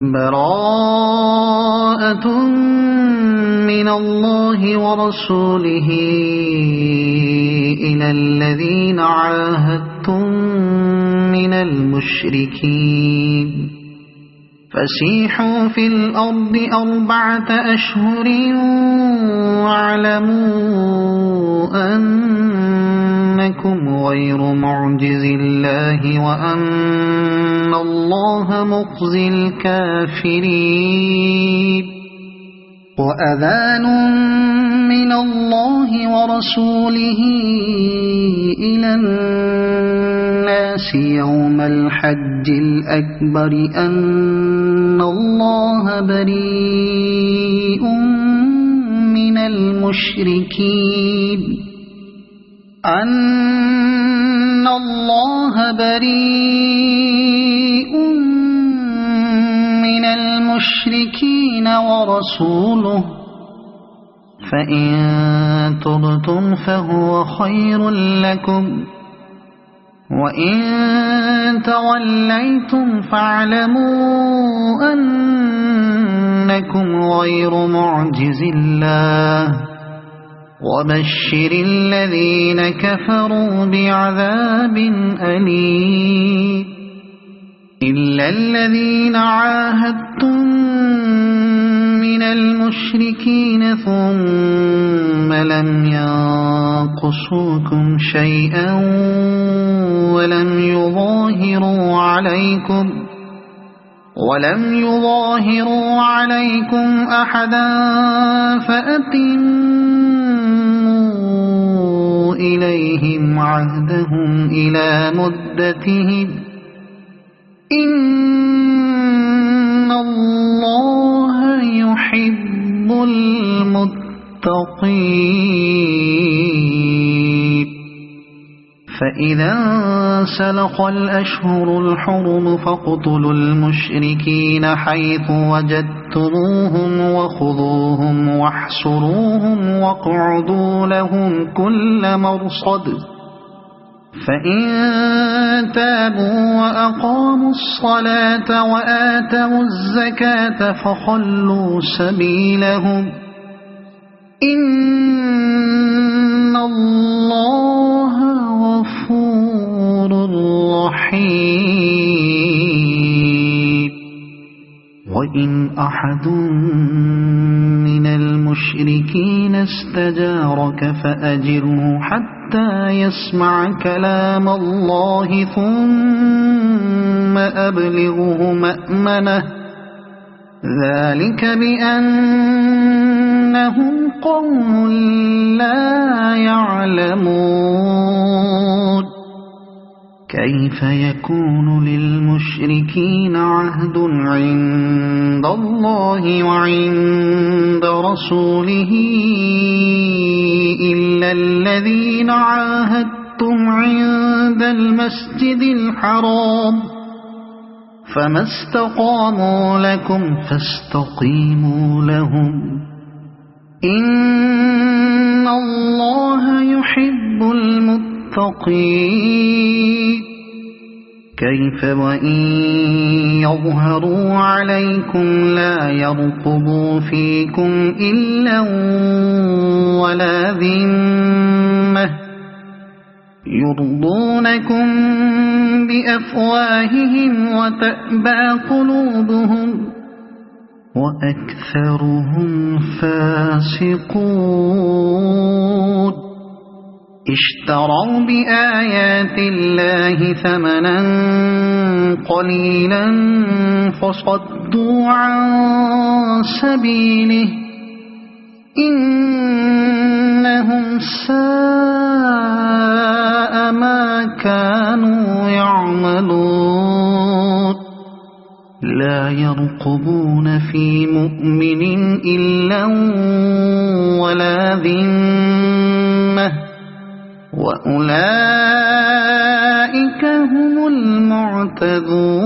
براءة من الله ورسوله إلى الذين عاهدتم من المشركين فسيحوا في الأرض 4 أشهر واعلموا أنكم غير معجز الله وأن الله مخزي الكافرين وأذان من الله ورسوله إلى الناس يوم الحج الأكبر أن الله بريء من المشركين أن الله بريء من المشركين ورسوله فإن تبتم فهو خير لكم وإن توليتم فاعلموا أنكم غير معجز الله وبشر الذين كفروا بعذاب أليم إلا الذين عاهدتم من المشركين ثم لم ينقصوكم شيئا ولم يظاهروا عليكم أحدا فأتموا إليهم عهدهم إلى مدتهم إن الله يحب المتقين فإذا انسلخ الأشهر الحرم فاقتلوا المشركين حيث وجدتموهم وخذوهم واحصروهم واقعدوا لهم كل مرصد فإن تابوا وأقاموا الصلاة وآتوا الزكاة فخلوا سبيلهم إن الله غفور رحيم وإن أحد من المشركين استجارك فأجره حتى يسمع كلام الله ثم أبلغه مأمنه ذلك بأنهم قوم لا يعلمون كيف يكون للمشركين عهد عند الله وعند رسوله إلا الذين عاهدتم عند المسجد الحرام فما استقاموا لكم فاستقيموا لهم إن الله يحب المتقين كيف وإن يظهروا عليكم لا يرقبوا فيكم إلا ولا ذمة يرضونكم بأفواههم وتأبى قلوبهم وأكثرهم فاسقون اشتروا بآيات الله ثمنا قليلا فصدوا عن سبيله إنهم ساء ما كانوا يعملون لا يرقبون في مؤمن إلا ولا ذمة وأولئك هم المعتدون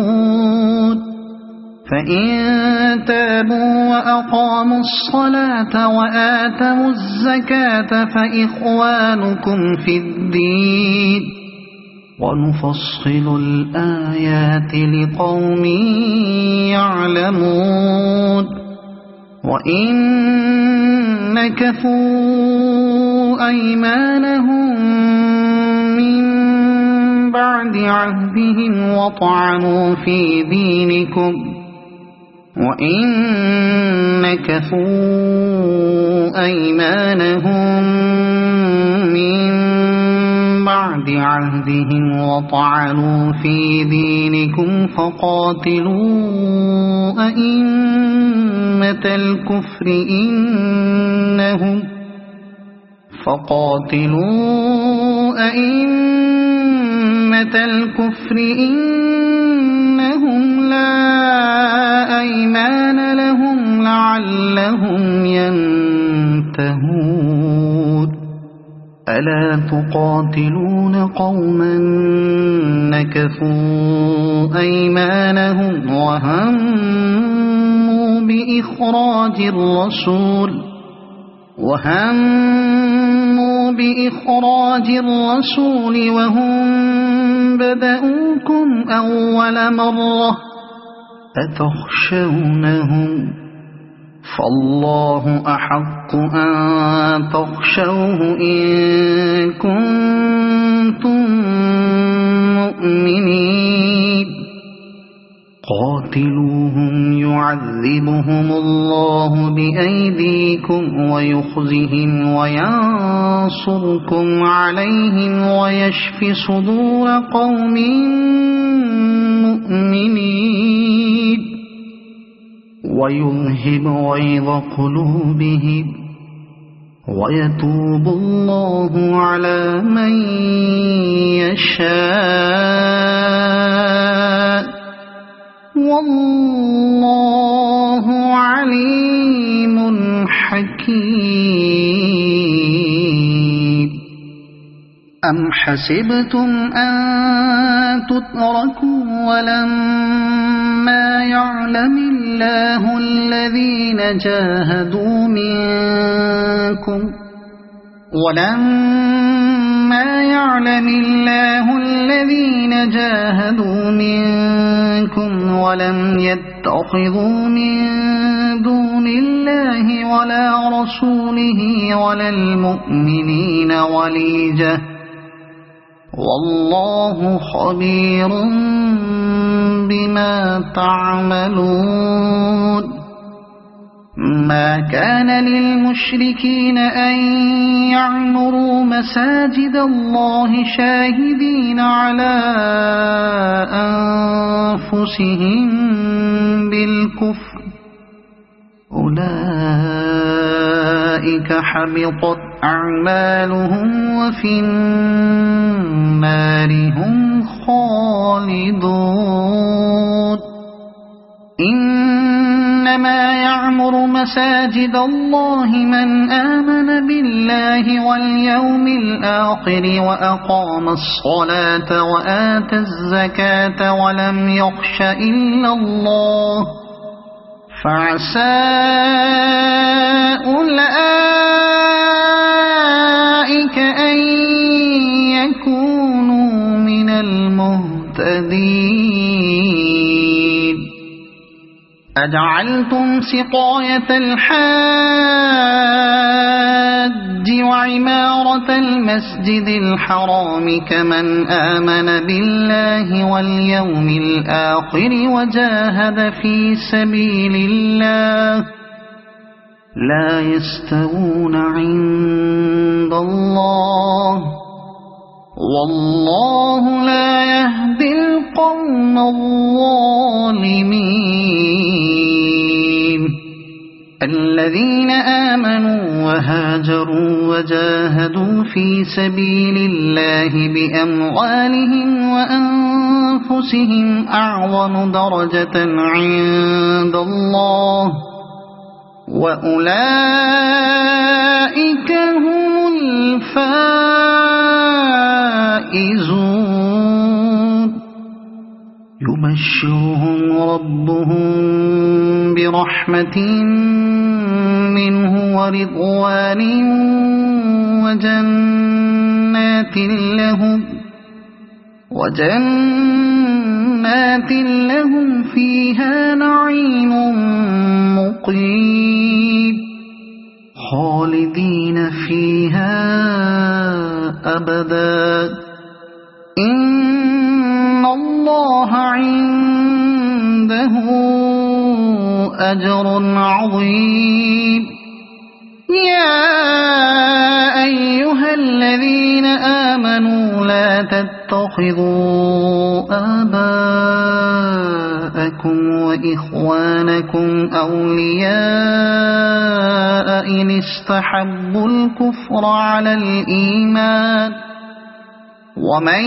فإن تابوا وأقاموا الصلاة وآتوا الزكاة فإخوانكم في الدين ونفصل الآيات لقوم يعلمون وإن نكثوا أيمانهم من بعد عهدهم وطعنوا في دينكم فقاتلوا أئمة الكفر إنهم لا أيمان لهم لعلهم ينتهون ألا تقاتلون قوما نكثوا أيمانهم وهموا بإخراج الرسول وهم بدؤوكم أول مرة أتخشونهم فالله أحق أن تخشوه إن كنتم مؤمنين قاتلوهم يعذبهم الله بأيديكم ويخزهم وينصركم عليهم ويشف صدور قوم مؤمنين ويذهب غيظ قلوبهم ويتوب الله على من يشاء والله عليم حكيم أم حسبتم أن تتركوا ولما يعلم الله الذين جاهدوا منكم ولم يتخذوا من دون الله ولا رسوله ولا المؤمنين وليجة والله خبير بما تعملون ما كان للمشركين أن يعمروا مساجد الله شاهدين على أنفسهم بالكفر أولئك حبطت أعمالهم وفي النار هم خالدون إنما يعمر مساجد الله من آمن بالله واليوم الآخر وأقام الصلاة وآتى الزكاة ولم يخش إلا الله فعسى أولئك أن يكونوا من المهتدين أجعلتم سقاية الحاج وعمارة المسجد الحرام كمن آمن بالله واليوم الآخر وجاهد في سبيل الله لا يستوون عند الله والله لا يهدي القوم الظالمين الذين آمنوا وهاجروا وجاهدوا في سبيل الله بأموالهم وأنفسهم أعظم درجة عند الله وأولئك هم الفائزون يبشرهم ربهم برحمة منه ورضوان وجنات لهم فيها نعيم مقيم خالدين فيها أبدا إن الله عنده أجر عظيم يا أيها الذين آمنوا لا تتخذوا آباءكم وإخوانكم أولياء إن استحبوا الكفر على الإيمان ومن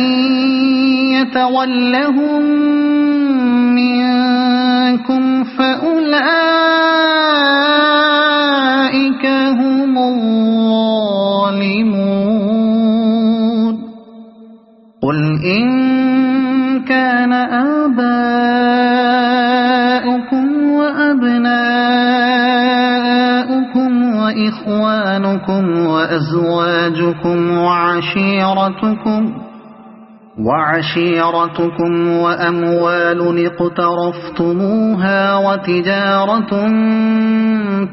يتولهم منكم فأولئك هم الظالمون قل إن كان آباؤكم وأبناؤكم وإخوانكم وأزواجكم وعشيرتكم وأموال اقترفتموها وتجارة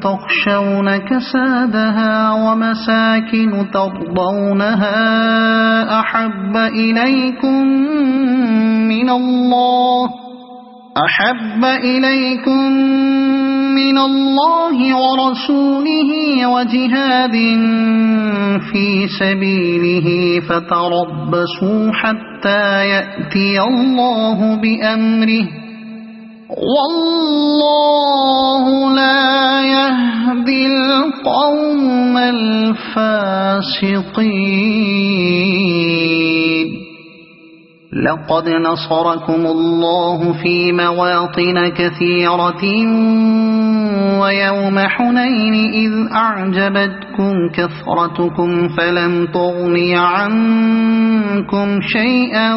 تخشون كسادها ومساكن ترضونها أحب إليكم من الله ورسوله وجهاد في سبيله فتربصوا حتى يأتي الله بأمره والله لا يهدي القوم الفاسقين لقد نصركم الله في مواطن كثيرة ويوم حنين إذ أعجبتكم كثرتكم فلم تغن عنكم شيئا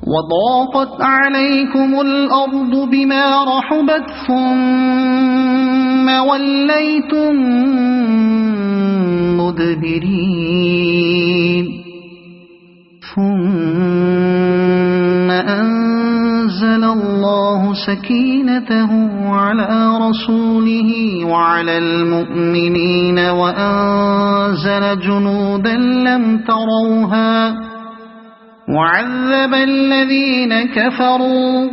وضاقت عليكم الأرض بما رحبت ثم وليتم مدبرين ثم أنزل الله سكينته على رسوله وعلى المؤمنين وأنزل جنودا لم تروها وعذب الذين كفروا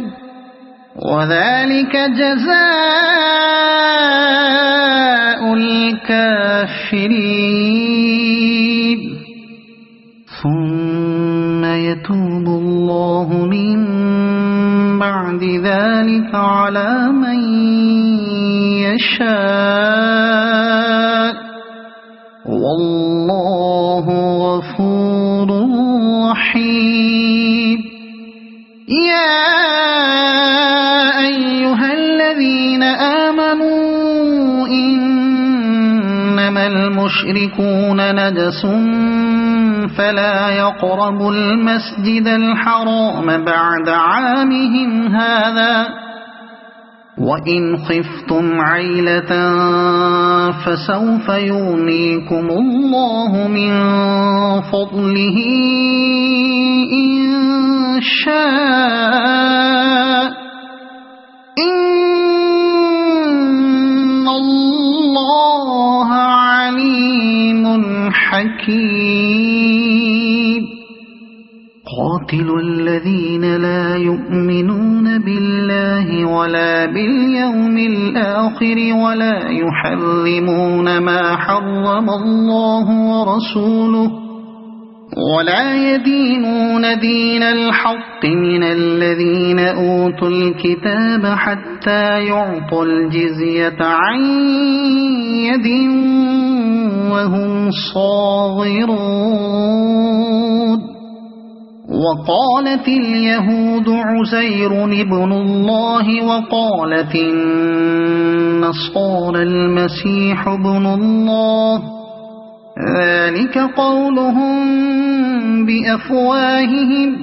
وذلك جزاء الكافرين ثم يتوب الله من بعد ذلك على من يشاء والله غفور رحيم يا أيها الذين آمنوا إنما المشركون نجس فلا يقربوا المسجد الحرام بعد عامهم هذا وإن خفتم عيلة فسوف يغنيكم الله من فضله إن شاء إن الله عليم حكيم قاتلوا الذين لا يؤمنون بالله ولا باليوم الآخر ولا يحرمون ما حرم الله ورسوله ولا يدينون دين الحق من الذين أوتوا الكتاب حتى يعطوا الجزية عن يد وهم صاغرون وقالت اليهود عزير ابن الله وقالت النصارى المسيح ابن الله ذلك قولهم بأفواههم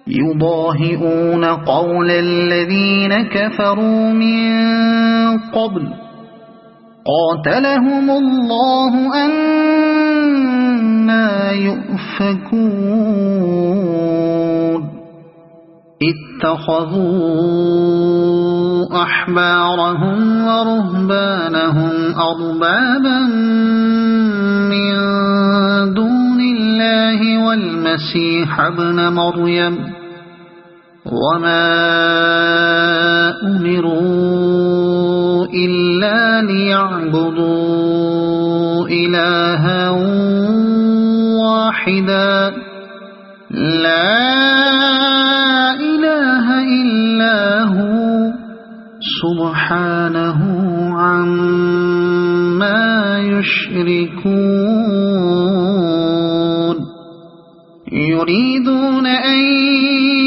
يضاهئون قول الذين كفروا من قبل قاتلهم الله أن يؤفكون اتخذوا أحبارهم ورهبانهم أربابا من دون الله والمسيح ابن مريم وما أمروا إلا ليعبدوا إلها واحدا لا إله إلا هو سبحانه عما يشركون يريدون أن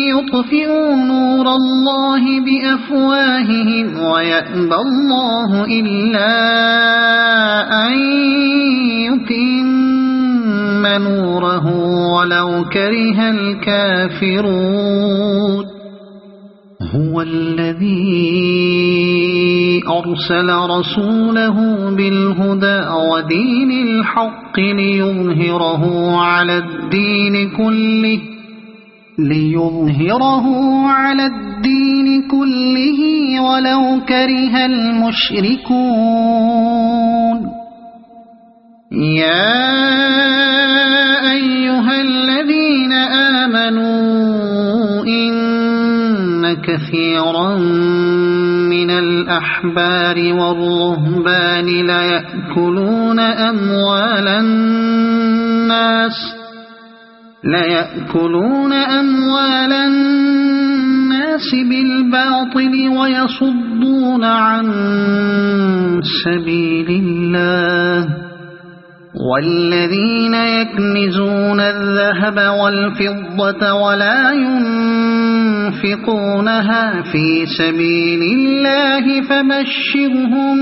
يطفئوا نور الله بأفواههم ويأبى الله إلا أن يتم نوره ولو كره الكافرون هو الذي أرسل رسوله بالهدى ودين الحق ليظهره على الدين كله ولو كره المشركون يا أيها الذين آمنوا إن كثيرا من الأحبار والرهبان ليأكلون أموال الناس بالباطل ويصدون عن سبيل الله والذين يكنزون الذهب والفضة ولا ينفقونها في سبيل الله فبشرهم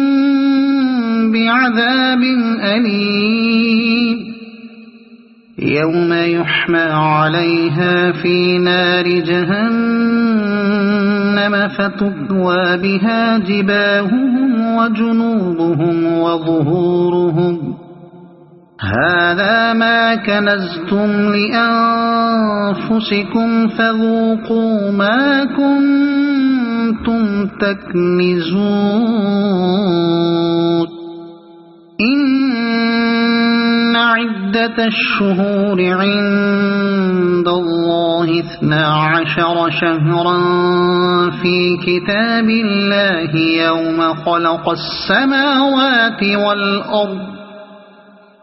بعذاب أليم يوم يحمى عليها في نار جهنم فتكوى بها جباههم وجنوبهم وظهورهم هذا ما كنزتم لأنفسكم فذوقوا ما كنتم تكنزون إن عدة الشهور عند الله 12 شهرا في كتاب الله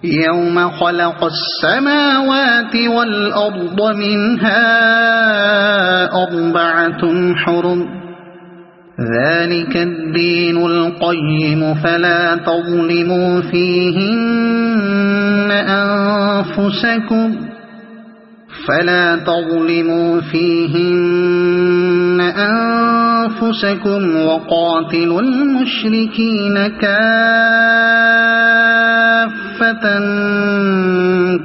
يوم خلق السماوات والأرض منها 4 حرم ذلك الدين القيم فلا تظلموا فيهن أنفسكم وقاتلوا المشركين كافة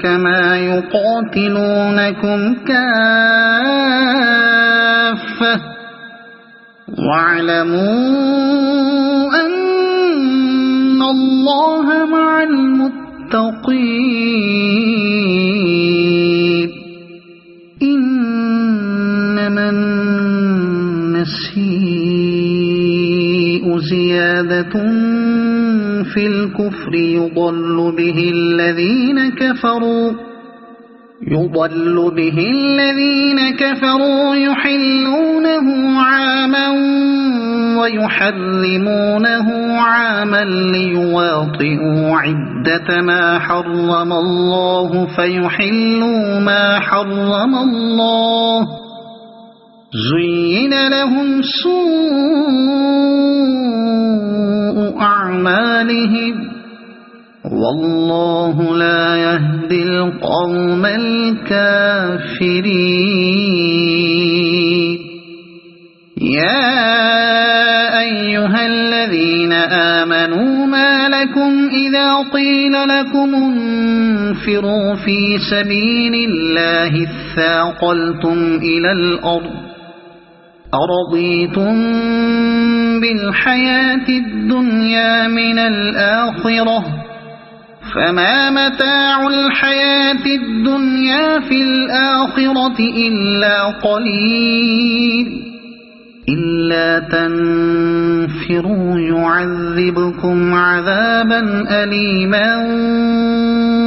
كما يقاتلونكم كافة واعلموا أن الله مع المتقين إنما النسيء زيادة في الكفر يضل به الذين كفروا يحلونه عاما ويحرمونه عاما ليواطئوا عدة ما حرم الله فيحلوا ما حرم الله زين لهم سوء أعمالهم والله لا يهدي القوم الكافرين يا أيها الذين آمنوا ما لكم إذا قيل لكم انفروا في سبيل الله اثاقلتم إلى الأرض أرضيتم بالحياة الدنيا من الآخرة فما متاع الحياة الدنيا في الآخرة إلا قليل إلا تنفروا يعذبكم عذابا أليما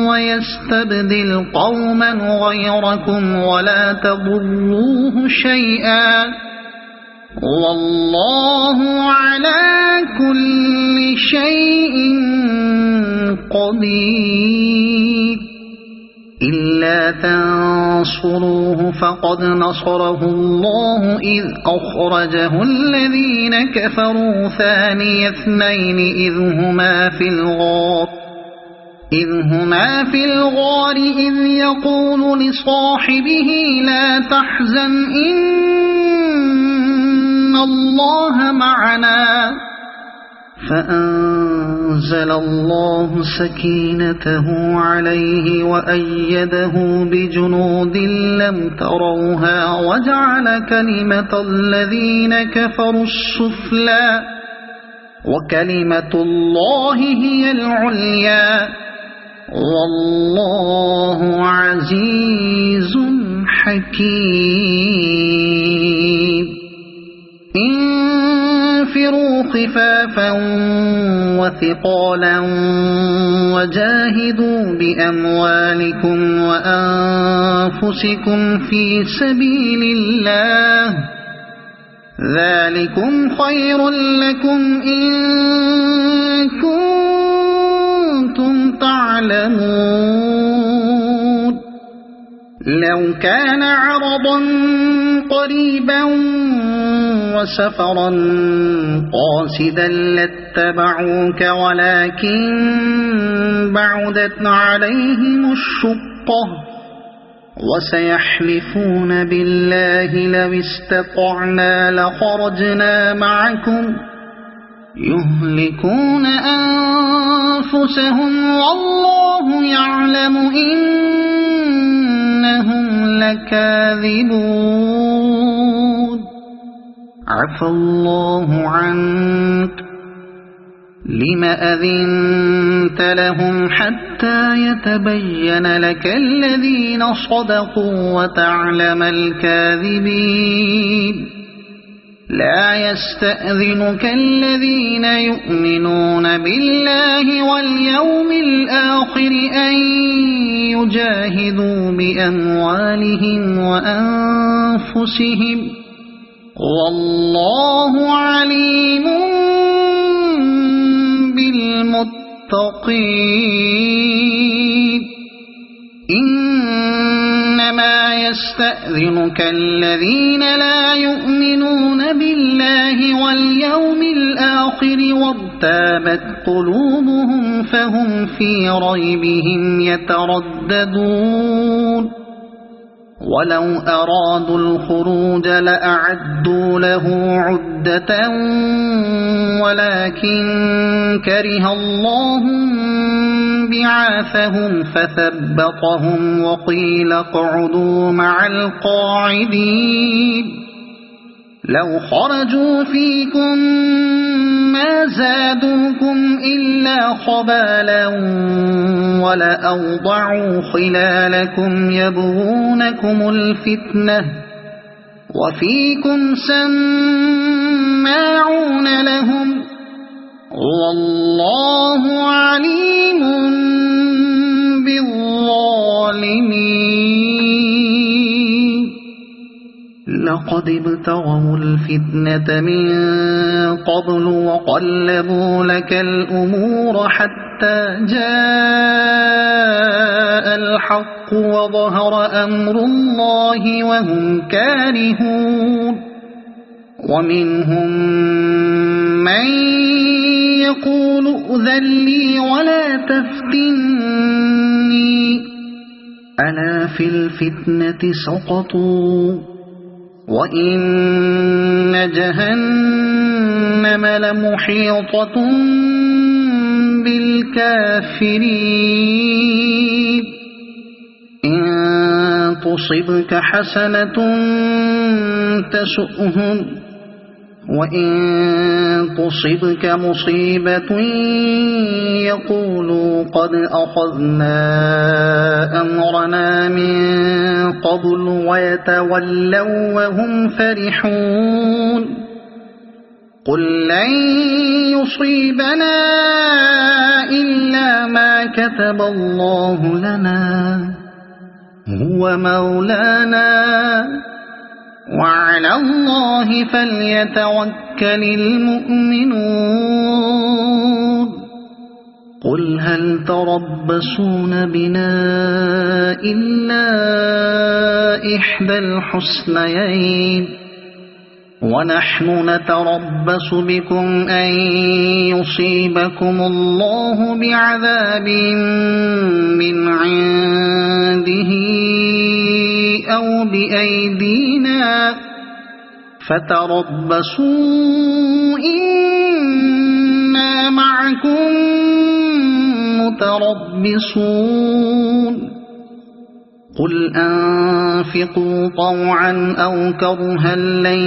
ويستبدل قوما غيركم ولا تضروه شيئا والله على كل شيء قدير إلا تنصروه فقد نصره الله إذ أخرجه الذين كفروا ثاني اثنين إذ هما في الغار إذ يقول لصاحبه لا تحزن إن الله معنا فأنزل الله سكينته عليه وأيده بجنود لم تروها وجعل كلمة الذين كفروا السفلى وكلمة الله هي العليا والله عزيز حكيم انفروا خفافا وثقالا وجاهدوا بأموالكم وأنفسكم في سبيل الله ذلكم خير لكم إن كنتم تعلمون لو كان عرضا قريبا وسفرا قاصدا لاتبعوك ولكن بعدت عليهم الشقة وسيحلفون بالله لو استطعنا لخرجنا معكم يهلكون أنفسهم والله يعلم إنهم لكاذبون عفى الله عنك لم أذنت لهم حتى يتبين لك الذين صدقوا وتعلم الكاذبين لا يستأذنك الذين يؤمنون بالله واليوم الآخر أن يجاهدوا بأموالهم وأنفسهم والله عليم بالمتقين إنما يستأذنك الذين لا يؤمنون بالله واليوم الآخر وارتابت قلوبهم فهم في ريبهم يترددون ولو أرادوا الخروج لأعدوا له عدة ولكن كره الله بعاثهم فثبطهم وقيل اقعدوا مع القاعدين لو خرجوا فيكم ما زادوكم إلا خبالا ولأوضعوا خلالكم يبغونكم الفتنة وفيكم سماعون لهم والله عليم بالظالمين لقد ابتغوا الفتنة من قبل وقلبوا لك الأمور حتى جاء الحق وظهر أمر الله وهم كارهون ومنهم من يقول ائذن لي ولا تفتني ألا في الفتنة سقطوا وإن جهنم لمحيطة بالكافرين إن تصبك حسنة تسؤهم وإن تصبك مصيبة يقولوا قد أخذنا أمرنا من قبل ويتولوا وهم فرحون قل لن يصيبنا إلا ما كتب الله لنا هو مولانا وعلى الله فليتوكل المؤمنون قل هل تربصون بنا إلا إحدى الحسنيين ونحن نتربص بكم أن يصيبكم الله بعذاب من عنده أو بأيدينا فتربصوا إنا معكم متربصون قل أنفقوا طوعا أو كرها لن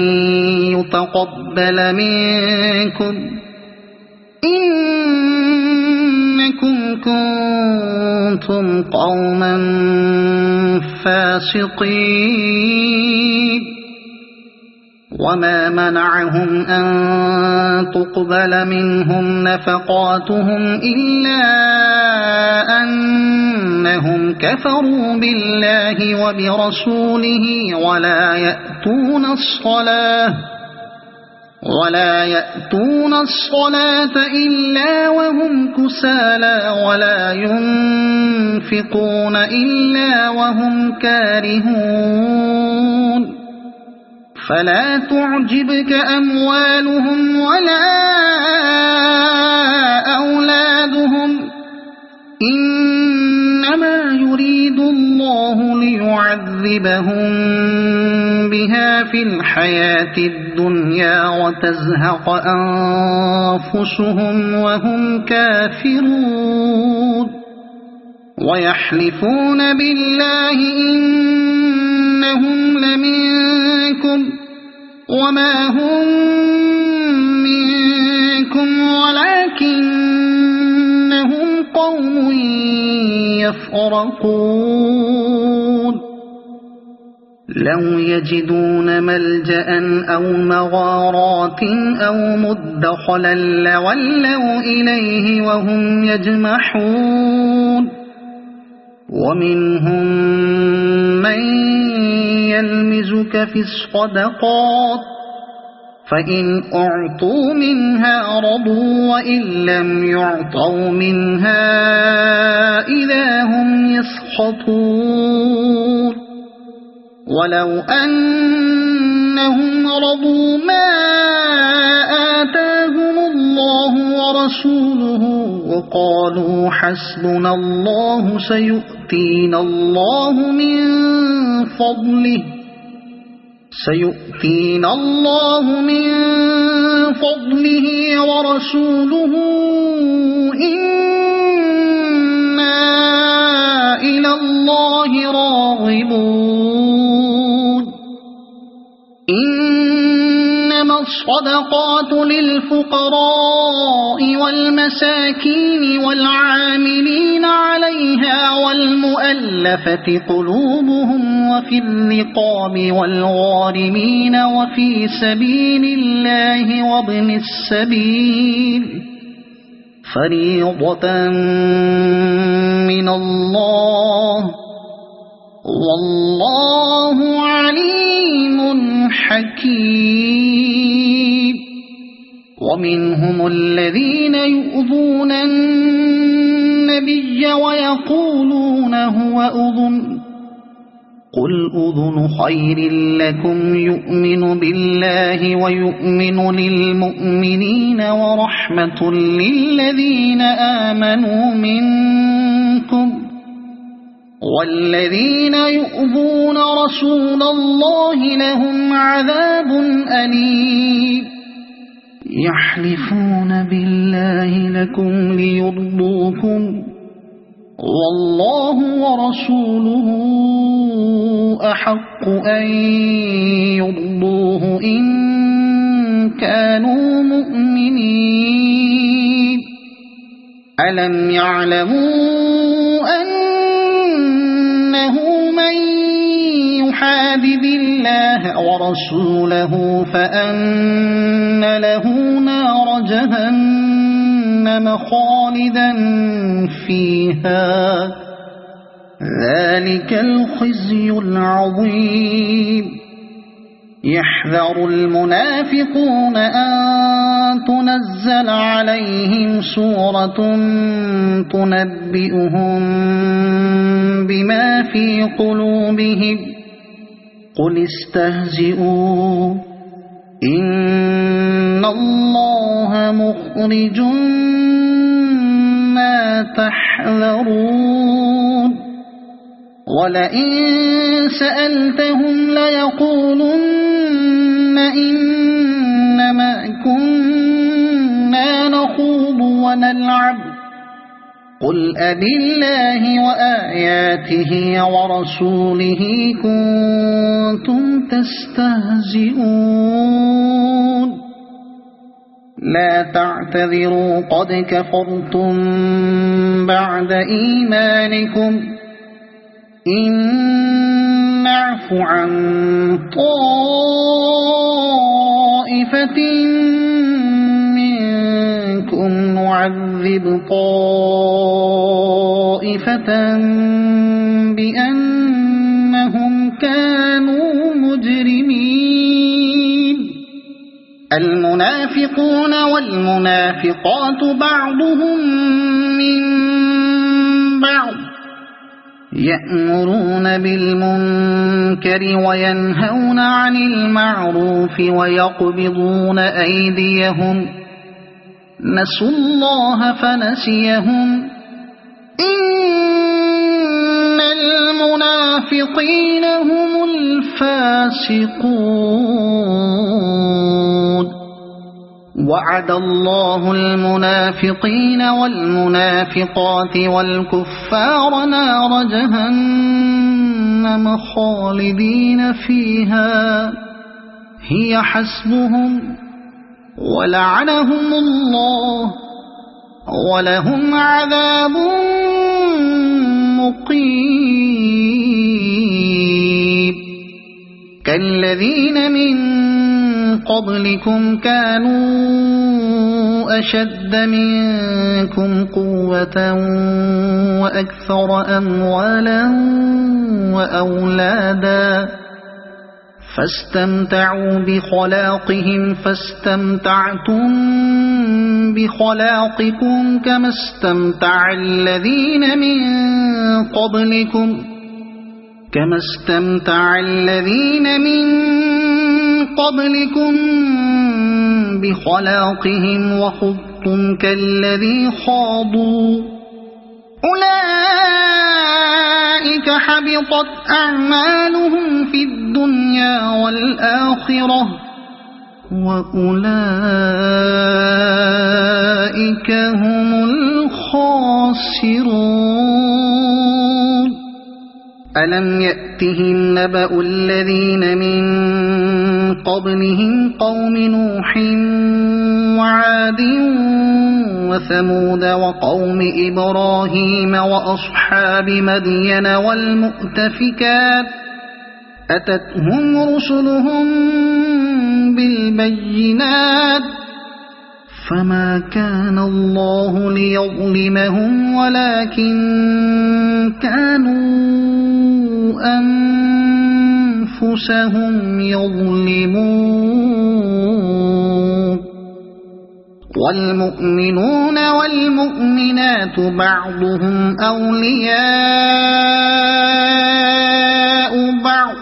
يتقبل منكم إنكم كنتم قوما فاسقين وما منعهم أن تقبل منهم نفقاتهم إلا أنهم كفروا بالله وبرسوله ولا يأتون الصلاة إلا وهم كسالى ولا ينفقون إلا وهم كارهون فلا تعجبك أموالهم ولا أولادهم إنما يريد الله ليعذبهم بها في الحياة الدنيا وتزهق أنفسهم وهم كافرون ويحلفون بالله إنهم لمنكم وما هم منكم ولكنهم قوم يفرقون لو يجدون ملجأ أو مغارات أو مدخلا لولوا إليه وهم يجمحون ومنهم من يلمزك في الصدقات فإن أعطوا منها رضوا وإن لم يعطوا منها إذا هم يسخطون ولو أنهم رضوا ما آتاهم الله ورسوله وقالوا حسبنا الله سيؤتينا الله من فضله ورسوله إنا إلى الله راغبون إنما الصدقات للفقراء والمساكين والعاملين عليها والمؤلفة قلوبهم وفي الرقاب والغارمين وفي سبيل الله وابن السبيل فريضة من الله والله عليم حكيم ومنهم الذين يؤذون النبي ويقولون هو أذن قل أذن خير لكم يؤمن بالله ويؤمن للمؤمنين ورحمة للذين آمنوا منكم والذين يؤذون رسول الله لهم عذاب أليم يحلفون بالله لكم ليرضوكم والله ورسوله أحق أن يرضوه إن كانوا مؤمنين ألم يعلموا أنه من يحادد الله ورسوله فأن له نار جهنم خالدا فيها ذلك الخزي العظيم يحذر المنافقون أن تنزل عليهم سورة تنبئهم بما في قلوبهم قل استهزئوا إن الله مخرج ما تحذرون ولئن سألتهم ليقولن إنما كنا نخوض ونلعب قل أبالله وآياته ورسوله كنتم تستهزئون لا تعتذروا قد كفرتم بعد إيمانكم إن نعف عن طائفة منكم نعذب طائفة بأنهم كانوا مجرمين المنافقون والمنافقات بعضهم من بعض يأمرون بالمنكر وينهون عن المعروف ويقبضون أيديهم نسوا الله فنسيهم إن المنافقين هم الفاسقون وعد الله المنافقين والمنافقات والكفار نار جهنم خالدين فيها هي حسبهم ولعنهم الله ولهم عذاب مقيم كالذين من قبلكم كانوا أشد منكم قوة وأكثر أموالا وأولادا فاستمتعوا بخلاقهم فاستمتعتم بخلاقكم كما استمتع الذين من قبلكم بخلاقهم وخضتم كالذي خاضوا أولئك حبطت أعمالهم في الدنيا والآخرة وأولئك هم الخاسرون ألم يأتهم نبأ الذين من قبلهم قوم نوح وعاد وثمود وقوم إبراهيم وأصحاب مدين والمؤتفكات أتتهم رسلهم بالبينات فما كان الله ليظلمهم ولكن كانوا أنفسهم يظلمون والمؤمنون والمؤمنات بعضهم أولياء بعض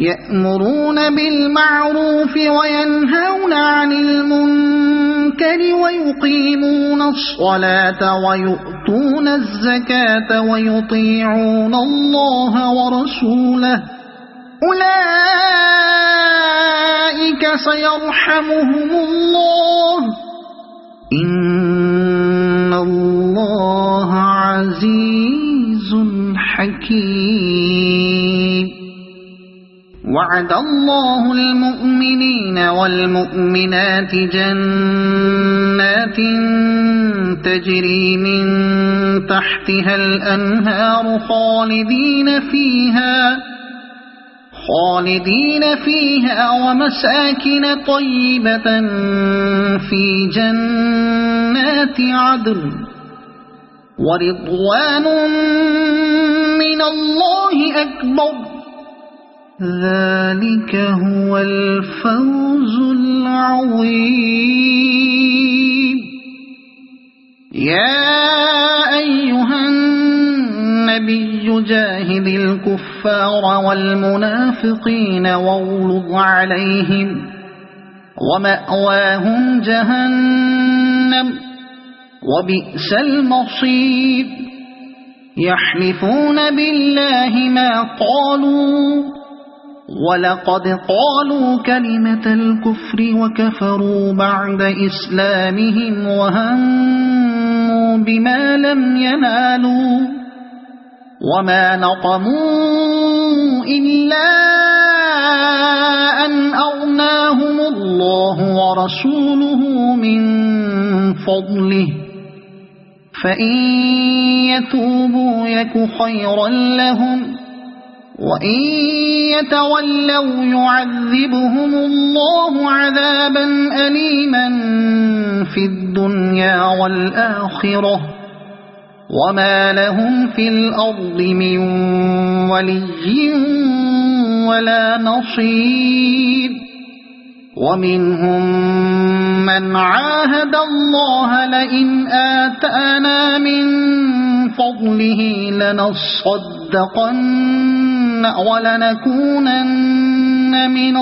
يأمرون بالمعروف وينهون عن المنكر ويقيمون الصلاة ويؤتون الزكاة ويطيعون الله ورسوله أولئك سيرحمهم الله إن الله عزيز حكيم وعد الله المؤمنين والمؤمنات جنات تجري من تحتها الأنهار خالدين فيها ومساكن طيبة في جنات عدن ورضوان من الله أكبر ذلك هو الفوز العظيم. يا أيها النبي جاهد الكفار والمنافقين واغلظ عليهم ومأواهم جهنم وبئس المصير. يحلفون بالله ما قالوا ولقد قالوا كلمة الكفر وكفروا بعد إسلامهم وهموا بما لم ينالوا وما نقموا إلا أن أغناهم الله ورسوله من فضله فإن يتوبوا يك خيرا لهم وإن يتولوا يعذبهم الله عذابا أليما في الدنيا والآخرة وما لهم في الأرض من ولي ولا نصير. ومنهم من عاهد الله لئن آتانا من فضله لنصدقن ولنكونن من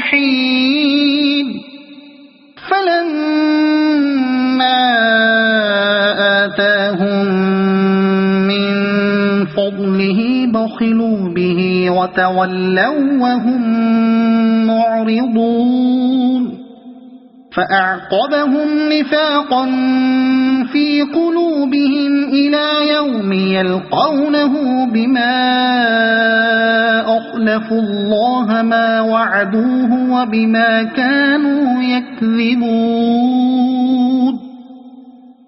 الصالحين فلما آتاهم من فضله بخلوا به وتولوا وهم معرضون. فأعقبهم نفاقا في قلوبهم إلى يوم يلقونه بما أخلفوا الله ما وعدوه وبما كانوا يكذبون.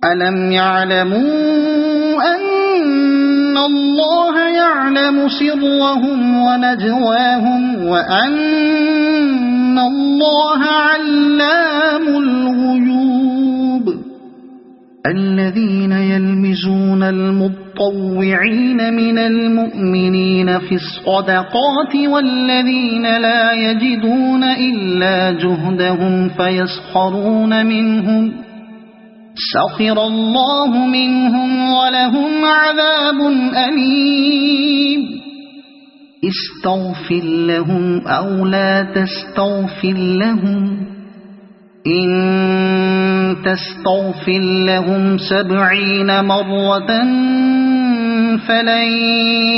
ألم يعلموا أن الله يعلم سرهم ونجواهم وأن الله علام الغيوب. الذين يلمزون المطوعين من المؤمنين في الصدقات والذين لا يجدون إلا جهدهم فيسخرون منهم سخر الله منهم ولهم عذاب أليم. استغفر لهم أو لا تستغفر لهم إن تستغفر لهم 70 مرة فلن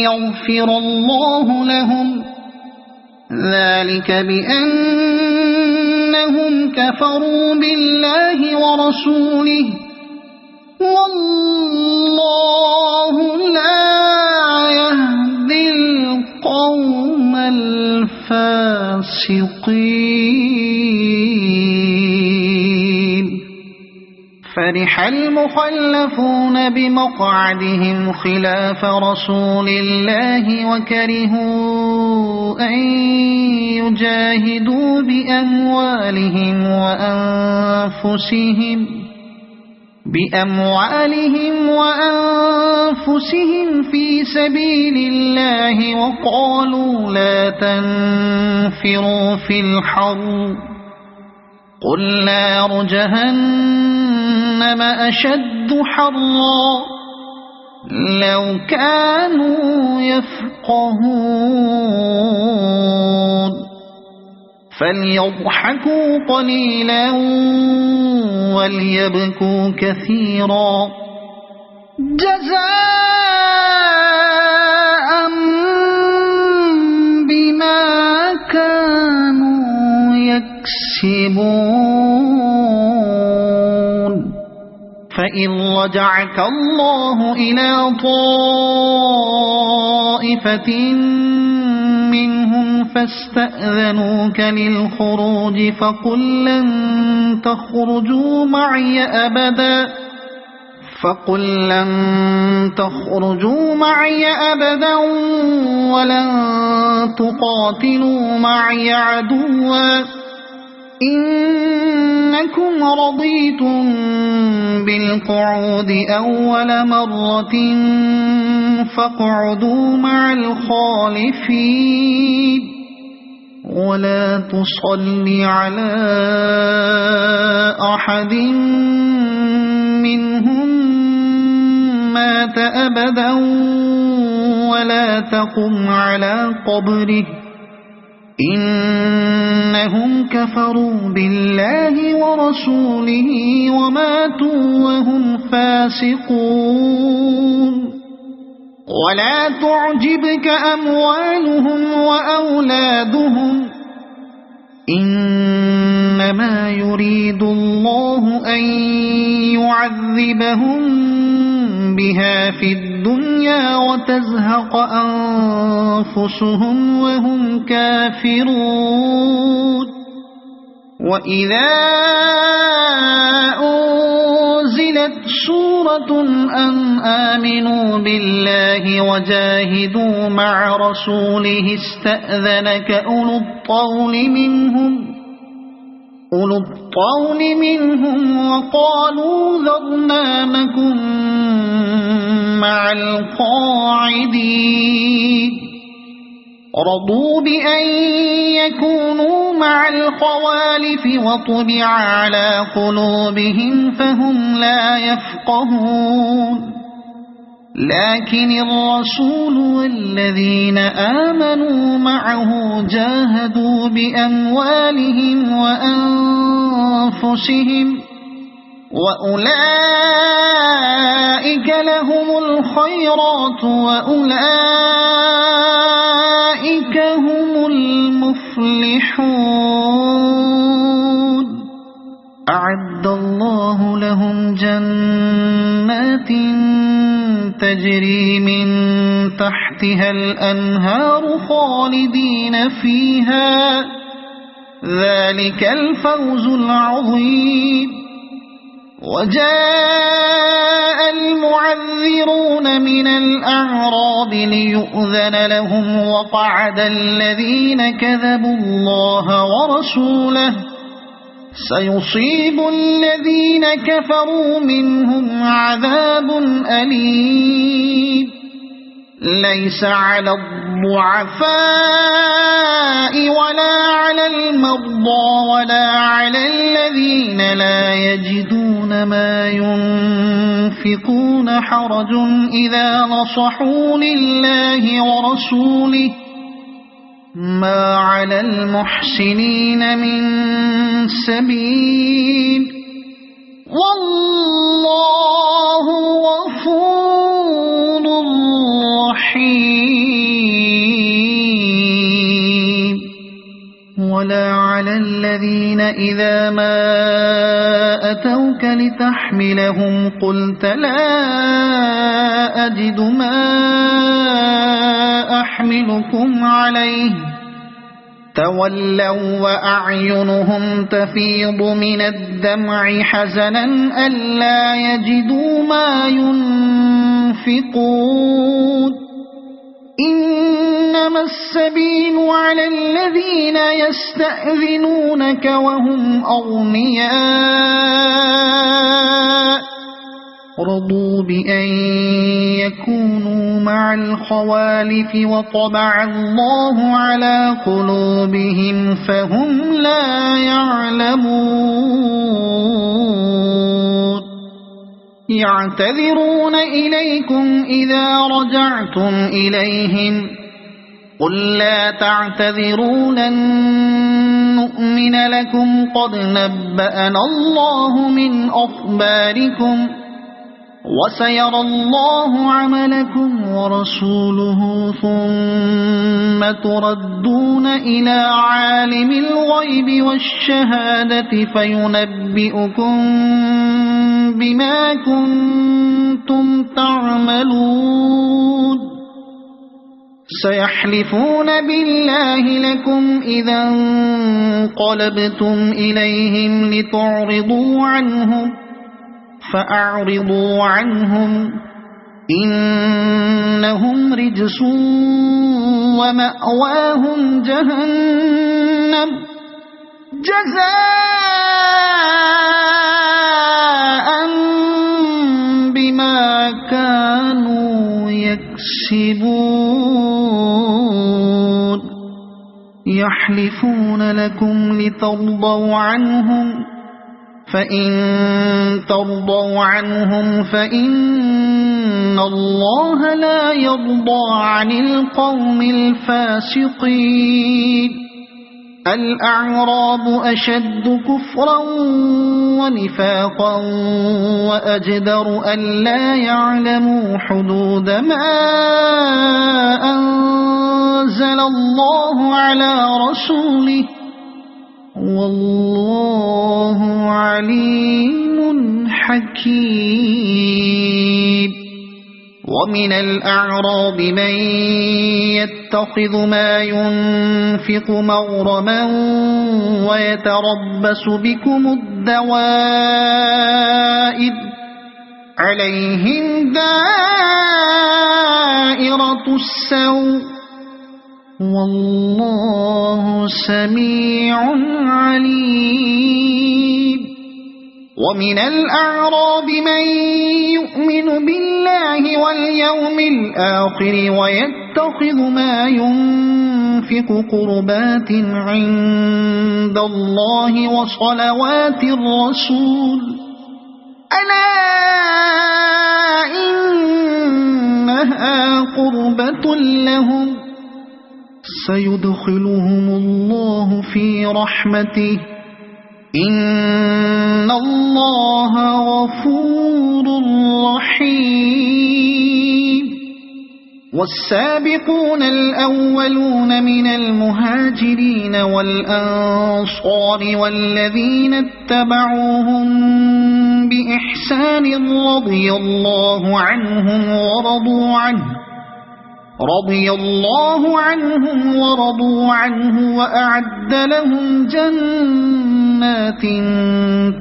يغفر الله لهم ذلك بأنهم كفروا بالله ورسوله والله لا يهدي القوم الفاسقين. فرح المخلفون بمقعدهم خلاف رسول الله وكرهوا أن يجاهدوا بأموالهم وأنفسهم في سبيل الله وقالوا لا تنفروا في الحر قل نار جهنم أشد حرا لو كانوا يفقهون. فليضحكوا قليلا وليبكوا كثيرا جزاء بما كانوا يكسبون. فإن رجعك الله إلى طائفة منهم فاستأذنوك للخروج فقل لن تخرجوا معي أبدا ولن تقاتلوا معي عدوا إنكم رضيتم بالقعود أول مرة فاقعدوا مع الخالفين ولا تصل على أحد منهم مات أبدا ولا تقم على قبره إنهم كفروا بالله ورسوله وماتوا وهم فاسقون ولا تعجبك أموالهم وأولادهم إنما يريد الله أن يعذبهم بها في الدنيا وتزهق أنفسهم وهم كافرون وإذا أنزلت سورة أن آمنوا بالله وجاهدوا مع رسوله استأذنك أولو الطول منهم وقالوا ذرنا نكن مع القاعدين رضوا بأن يكونوا مع الخوالف وطبع على قلوبهم فهم لا يفقهون لكن الرسول والذين آمنوا معه جاهدوا بأموالهم وأنفسهم وأولئك لهم الخيرات وأولئك هم المفلحون أعد الله لهم جنات تجري من تحتها الأنهار خالدين فيها ذلك الفوز العظيم وجاء المعذرون من الأعراب ليؤذن لهم وقعد الذين كذبوا الله ورسوله سيصيب الذين كفروا منهم عذاب أليم ليس على الضعفاء ولا على المرضى ولا على الذين لا يجدون ما ينفقون حرج إذا نصحوا لله ورسوله ما على المحسنين من سبيل والله غفور رحيم ولا على الذين إذا ما أتوك لتحملهم قلت لا أجد ما أحملكم عليه تولوا وأعينهم تفيض من الدمع حزنا ألا يجدوا ما ينفقون إنما السبيل على الذين يستأذنونك وهم أغنياء رضوا بأن يكونوا مع الخوالف وطبع الله على قلوبهم فهم لا يعلمون يعتذرون إليكم إذا رجعتم إليهم قل لا تعتذروا لن نؤمن لكم قد نبأنا الله من أخباركم وسيرى الله عملكم ورسوله ثم تردون إلى عالم الغيب والشهادة فينبئكم بما كنتم تعملون سيحلفون بالله لكم إذا انقلبتم إليهم لتعرضوا عنهم فأعرضوا عنهم إنهم رجس ومأواهم جهنم جزاء بما كانوا يكسبون يحلفون لكم لترضوا عنهم فإن ترضوا عنهم فإن الله لا يرضى عن القوم الفاسقين الأعراب أشد كفرا ونفاقا وأجدر ألا يعلموا حدود ما أنزل الله على رسوله والله عليم حكيم ومن الأعراب من يتخذ ما ينفق مغرما ويتربص بكم الدوائر عليهم دائرة السوء والله سميع عليم ومن الأعراب من يؤمن بالله واليوم الآخر ويتخذ ما ينفق قربات عند الله وصلوات الرسول ألا إنها قربة لهم سيدخلهم الله في رحمته إن الله غفور رحيم والسابقون الأولون من المهاجرين والأنصار والذين اتبعوهم بإحسان رضي الله عنهم ورضوا عنه وأعد لهم جنات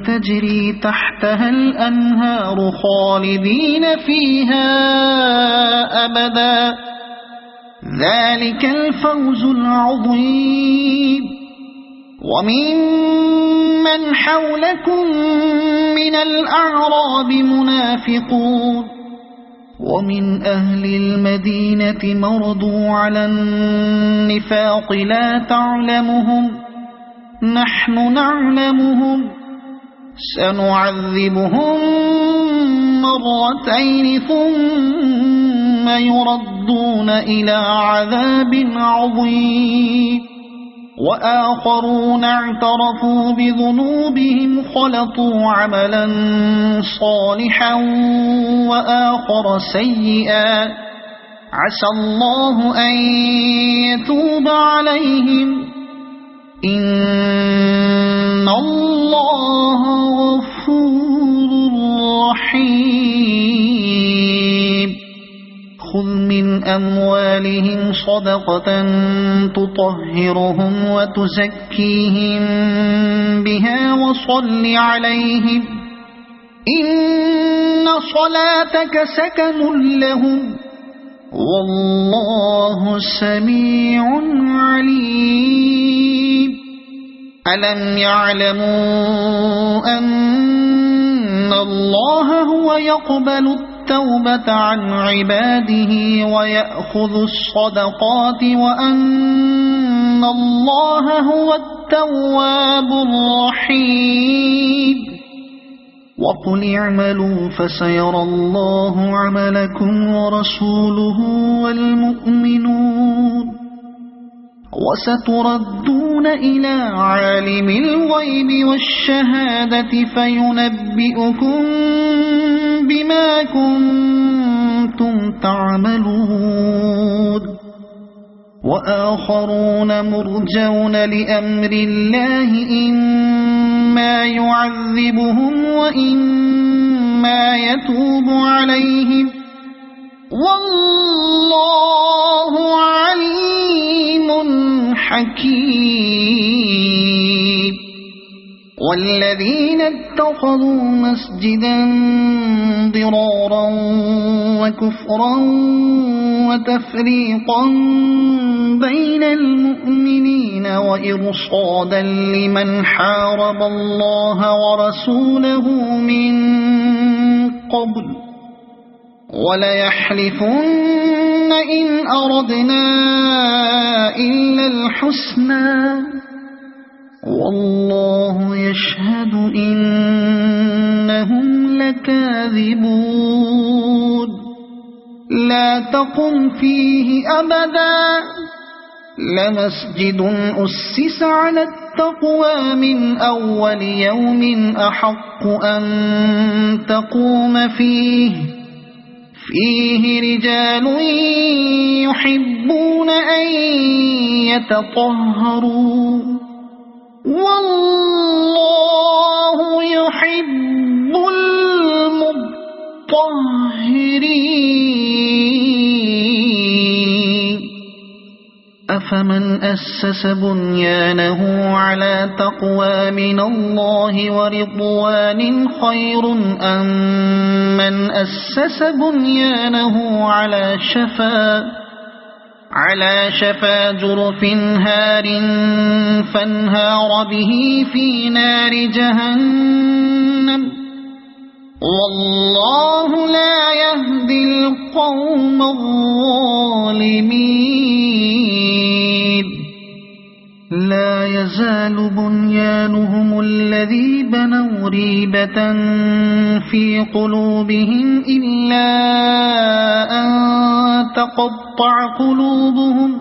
تجري تحتها الأنهار خالدين فيها أبدا ذلك الفوز العظيم وممن حولكم من الأعراب منافقون ومن أهل المدينة مرضوا على النفاق لا تعلمهم نحن نعلمهم سنعذبهم مرتين ثم يردون إلى عذاب عظيم وآخرون اعترفوا بذنوبهم خلطوا عملا صالحا وآخر سيئا عسى الله أن يتوب عليهم إن الله غفور رحيم خذ من أموالهم صدقة تطهرهم وتزكيهم بها وصل عليهم إن صلاتك سكن لهم والله سميع عليم ألم يعلموا أن الله هو يقبل التوبة عن عباده ويأخذ الصدقات وأن الله هو التواب الرحيم وقل اعملوا فسيرى الله عملكم ورسوله والمؤمنون وستردون إلى عالم الغيب والشهادة فينبئكم بما كنتم تعملون وآخرون مرجون لأمر الله إما يعذبهم وإما يتوب عليهم والله عليم حكيم والذين اتخذوا مسجدا ضرارا وكفرا وتفريقا بين المؤمنين وإرصادا لمن حارب الله ورسوله من قبل وليحلفن إن أردنا إلا الحسنى والله يشهد إنهم لكاذبون لا تقم فيه أبدا لمسجد أسس على التقوى من أول يوم أحق أن تقوم فيه رجال يحبون أن يتطهروا والله يحب المطهرين أفمن أسس بنيانه على تقوى من الله ورضوان خير أم من أسس بنيانه على شفا جرف هار فانهار به في نار جهنم والله لا يهدي القوم الظالمين لا يزال بنيانهم الذي بنوا ريبة في قلوبهم إلا أن تقطع قلوبهم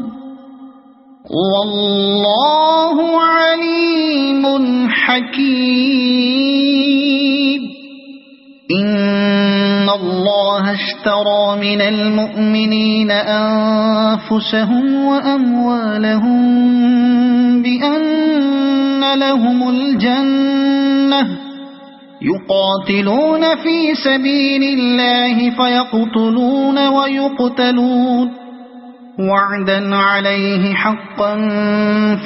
والله عليم حكيم إن الله اشترى من المؤمنين أنفسهم وأموالهم بأن لهم الجنة يقاتلون في سبيل الله فيقتلون ويقتلون وعدا عليه حقا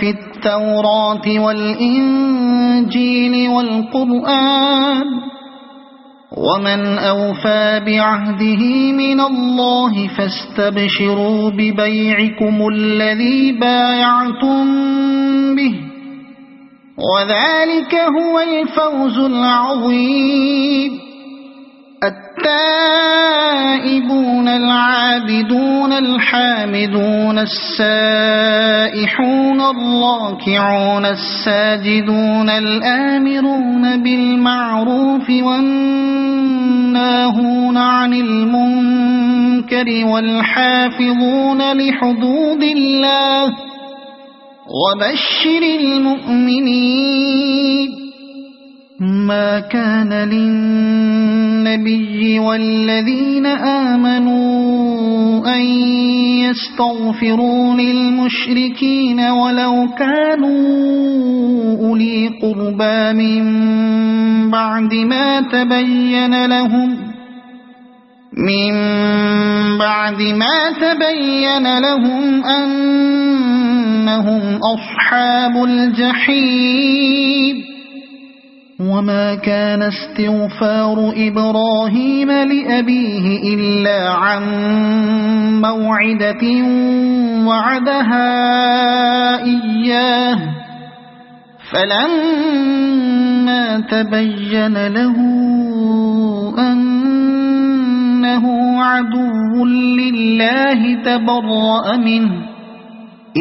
في التوراة والإنجيل والقرآن ومن أوفى بعهده من الله فاستبشروا ببيعكم الذي بايعتم به وذلك هو الفوز العظيم التائبون العابدون الحامدون السائحون الراكعون الساجدون الآمرون بالمعروف والناهون عن المنكر والحافظون لحدود الله وبشر المؤمنين ما كان للنبي والذين آمنوا أن يستغفروا للمشركين ولو كانوا أولي قربى من بعد ما تبين لهم أنهم أصحاب الجحيم وما كان استغفار إبراهيم لأبيه إلا عن موعدة وعدها إياه فلما تبين له أنه عدو لله تبرأ منه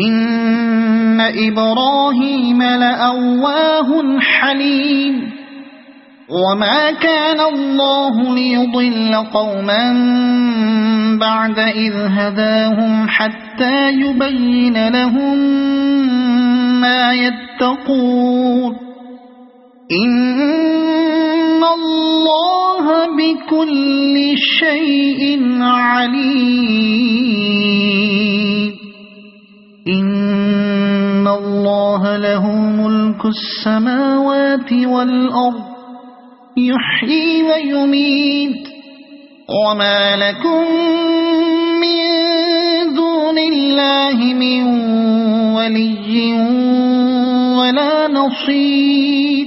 إن إبراهيم لأواه حليم وما كان الله ليضل قوما بعد إذ هداهم حتى يبين لهم ما يتقون إن الله بكل شيء عليم إن الله له ملك السماوات والأرض يحيي ويميت وما لكم الله من ولي ولا نصير.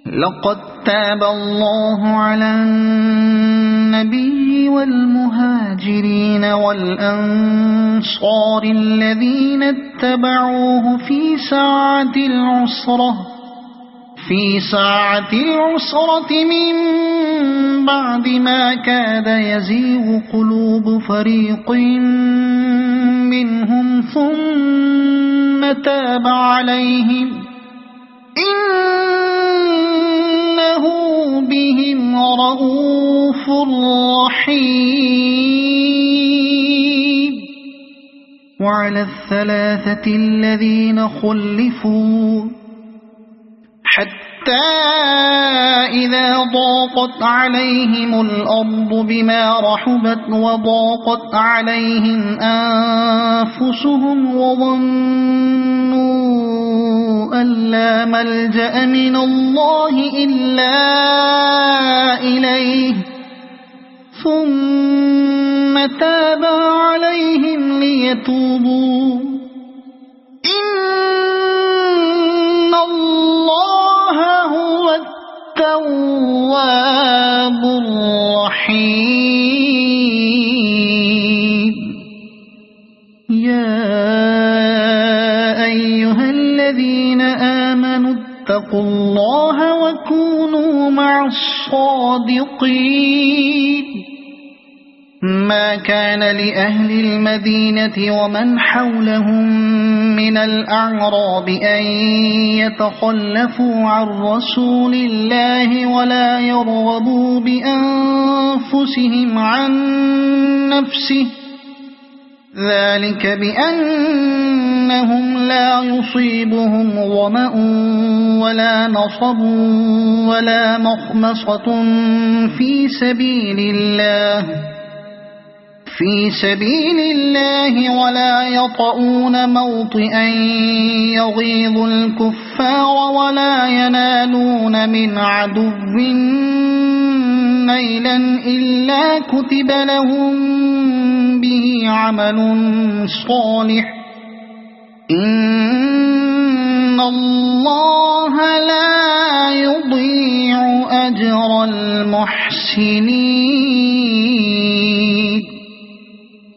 لقد تاب الله على النبي والمهاجرين والأنصار الذين اتبعوه في ساعة العسرة من بعد ما كاد يزيغ قلوب فريق منهم ثم تاب عليهم إنه بهم رءوف رحيم. وعلى الثلاثة الذين خلفوا حتى إذا ضاقت عليهم الأرض بما رحبت وضاقت عليهم أنفسهم وظنوا أن لا ملجأ من الله إلا إليه ثم تاب عليهم ليتوبوا إن الله هو التواب الرحيم. يا أيها الذين آمنوا اتقوا الله وكونوا مع الصادقين. ما كان لأهل المدينة ومن حولهم من الأعراب أن يتخلفوا عن رسول الله ولا يرغبوا بأنفسهم عن نفسه ذلك بأنهم لا يصيبهم ظمأ ولا نصب ولا مخمصة في سبيل الله ولا يطؤون موطئا يغيظ الكفار ولا ينالون من عدو نيلا إلا كتب لهم به عمل صالح إن الله لا يضيع أجر المحسنين.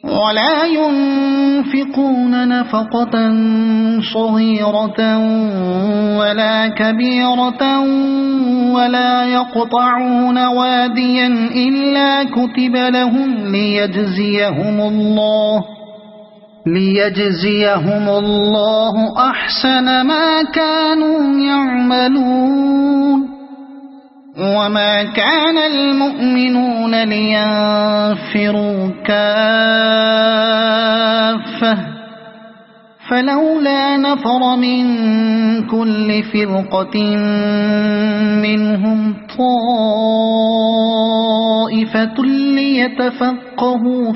ولا ينفقون نفقة صغيرة ولا كبيرة ولا يقطعون واديا إلا كتب لهم ليجزيهم الله أحسن ما كانوا يعملون. وما كان المؤمنون لينفروا كافة فلولا نفر من كل فرقة منهم طائفة ليتفقهوا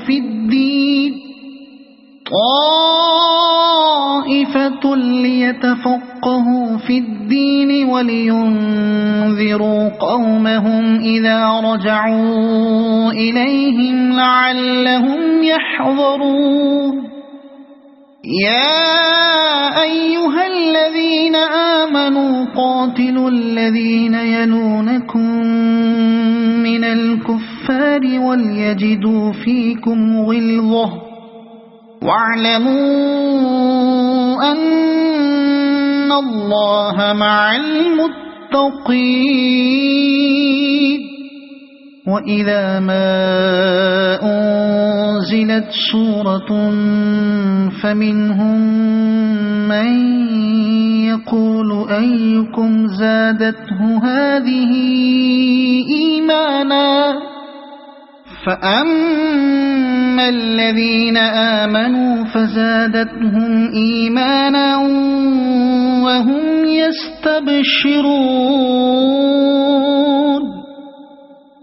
في الدين ولينذروا قومهم إذا رجعوا إليهم لعلهم يحذرون. يا أيها الذين آمنوا قاتلوا الذين يلونكم من الكفار وليجدوا فيكم غلظة واعلموا أن الله مع المتقين. وإذا ما أنزلت سورة فمنهم من يقول أيكم زادته هذه إيمانا فأما الذين آمنوا فزادتهم إيمانا وهم يستبشرون.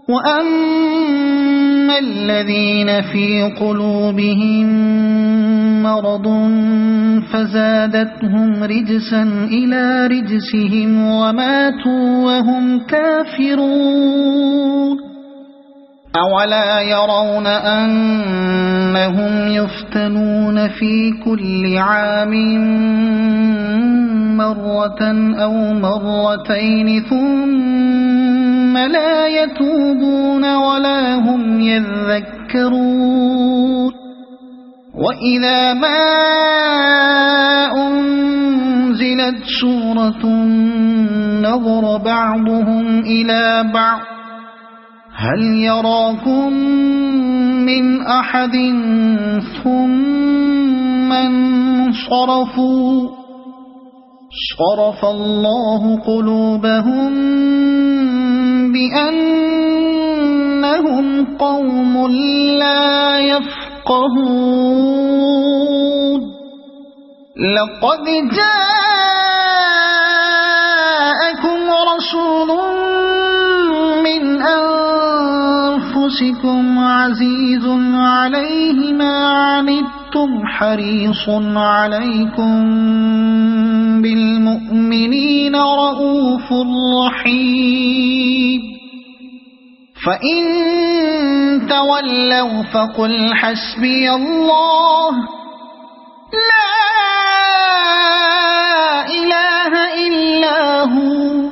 وأما الذين في قلوبهم مرض فزادتهم رجسا إلى رجسهم وماتوا وهم كافرون. أولا يرون أن أنهم يفتنون في كل عام مرة أو مرتين ثم لا يتوبون ولا هم يذكرون وإذا ما أنزلت سورة نظر بعضهم إلى بعض هل يراكم من أحد ثم انصرفوا صرف الله قلوبهم بأنهم قوم لا يفقهون لقد جاءكم رسول من أنفسكم عزيز عليه ما عنتم حريص عليكم بالمؤمنين رؤوف رحيم فإن تولوا فقل حسبي الله لا إله إلا هو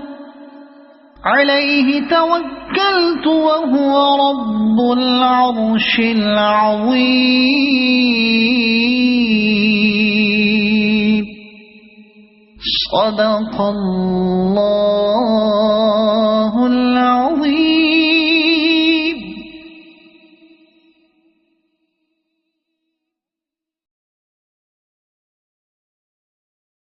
عليه توكلت وهو رب العرش العظيم صدق الله